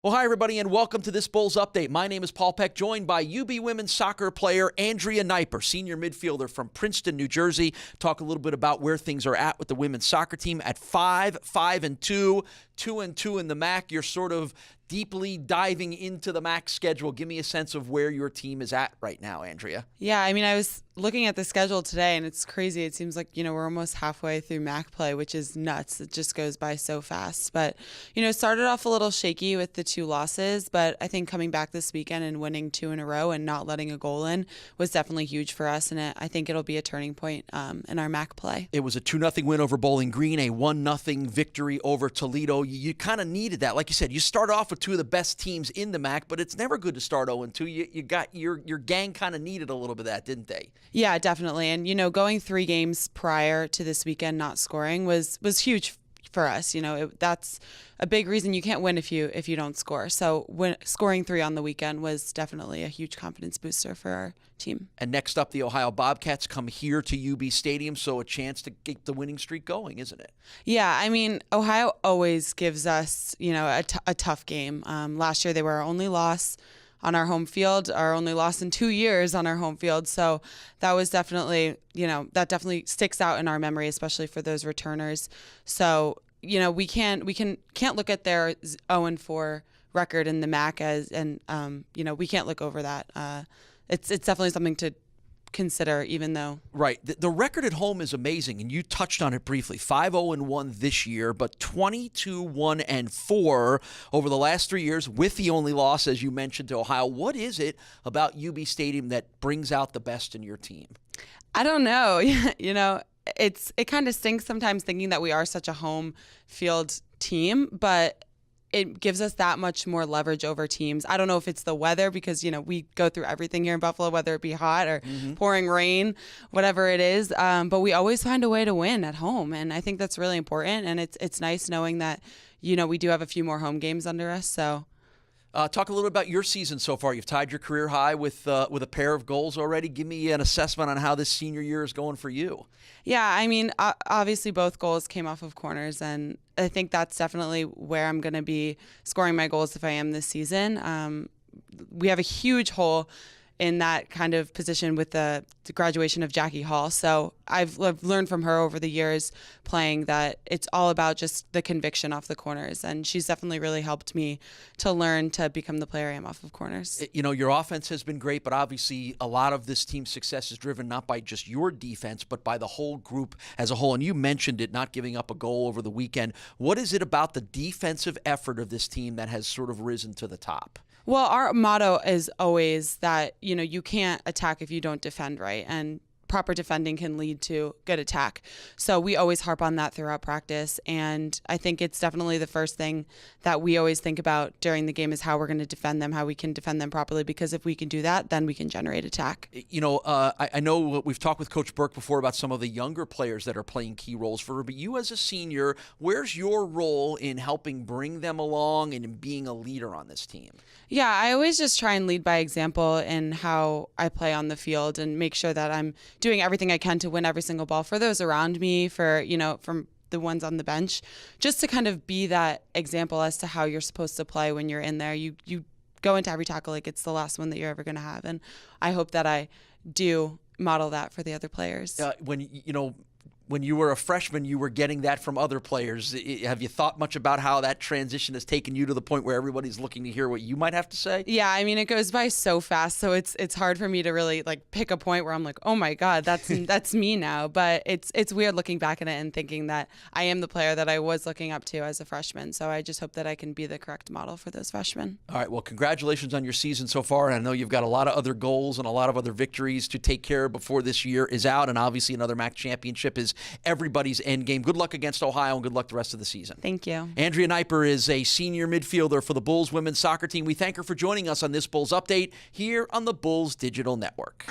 Well, hi, everybody, and welcome to this Bulls Update. My name is Paul Peck, joined by UB women's soccer player Andrea Kniper, senior midfielder from Princeton, New Jersey. Talk a little bit about where things are at with the women's soccer team at 5-5-2, 2-2 in the MAC. You're sort of deeply diving into the MAC schedule. Give me a sense of where your team is at right now, Andrea. Yeah, I mean, I was looking at the schedule today, and it's crazy. It seems like, we're almost halfway through MAC play, which is nuts. It just goes by so fast. But, started off a little shaky with the 2 losses, but I think coming back this weekend and winning 2 in a row and not letting a goal in was definitely huge for us, and I think it'll be a turning point in our MAC play. It was a 2-0 win over Bowling Green, a 1-0 victory over Toledo. You kind of needed that. Like you said, you start off with 2 of the best teams in the MAC, but it's never good to start 0-2. You got your gang kind of needed a little bit of that, didn't they? Yeah, definitely. And, going 3 games prior to this weekend not scoring was huge for us. That's a big reason you can't win if you don't score. So scoring 3 on the weekend was definitely a huge confidence booster for our team. And next up, the Ohio Bobcats come here to UB Stadium, so a chance to keep the winning streak going, isn't it? Yeah, I mean, Ohio always gives us, a tough game. Last year they were our only loss on our home field, our only loss in 2 years on our home field. So that was definitely, that definitely sticks out in our memory, especially for those returners. So, we can't look at their 0-4 record in the MAC we can't look over that. It's definitely something to consider, even though right, the record at home is amazing, and you touched on it briefly. 5-0-1 this year, but 22-1-4 over the last 3 years, with the only loss, as you mentioned, to Ohio. What is it about UB Stadium that brings out the best in your team? I don't know. It kind of stinks sometimes thinking that we are such a home field team, but it gives us that much more leverage over teams. I don't know if it's the weather because, we go through everything here in Buffalo, whether it be hot or pouring rain, whatever it is. But we always find a way to win at home. And I think that's really important. And it's nice knowing that, we do have a few more home games under us. So talk a little about your season so far. You've tied your career high with a pair of goals already. Give me an assessment on how this senior year is going for you. Yeah, I mean, obviously both goals came off of corners, and I think that's definitely where I'm going to be scoring my goals if I am this season. We have a huge hole in that kind of position with the graduation of Jackie Hall. So I've learned from her over the years playing that it's all about just the conviction off the corners. And she's definitely really helped me to learn to become the player I am off of corners. Your offense has been great, but obviously a lot of this team's success is driven not by just your defense, but by the whole group as a whole. And you mentioned it, not giving up a goal over the weekend. What is it about the defensive effort of this team that has sort of risen to the top? Well, our motto is always that, you can't attack if you don't defend right. And proper defending can lead to good attack. So we always harp on that throughout practice. And I think it's definitely the first thing that we always think about during the game is how we're going to defend them, how we can defend them properly. Because if we can do that, then we can generate attack. I know we've talked with Coach Burke before about some of the younger players that are playing key roles for her. But you as a senior, where's your role in helping bring them along and in being a leader on this team? Yeah, I always just try and lead by example in how I play on the field and make sure that I'm doing everything I can to win every single ball for those around me, for, from the ones on the bench, just to kind of be that example as to how you're supposed to play when you're in there. You go into every tackle like it's the last one that you're ever going to have. And I hope that I do model that for the other players. When you were a freshman, you were getting that from other players. Have you thought much about how that transition has taken you to the point where everybody's looking to hear what you might have to say? Yeah, I mean, it goes by so fast, so it's hard for me to really pick a point where I'm like, oh my God, that's me now. But it's weird looking back at it and thinking that I am the player that I was looking up to as a freshman. So I just hope that I can be the correct model for those freshmen. All right, well, congratulations on your season so far. And I know you've got a lot of other goals and a lot of other victories to take care of before this year is out. And obviously another MAC championship is everybody's end game. Good luck against Ohio and good luck the rest of the season. Thank you. Andrea Kniper is a senior midfielder for the Bulls women's soccer team. We thank her for joining us on this Bulls Update here on the Bulls Digital Network.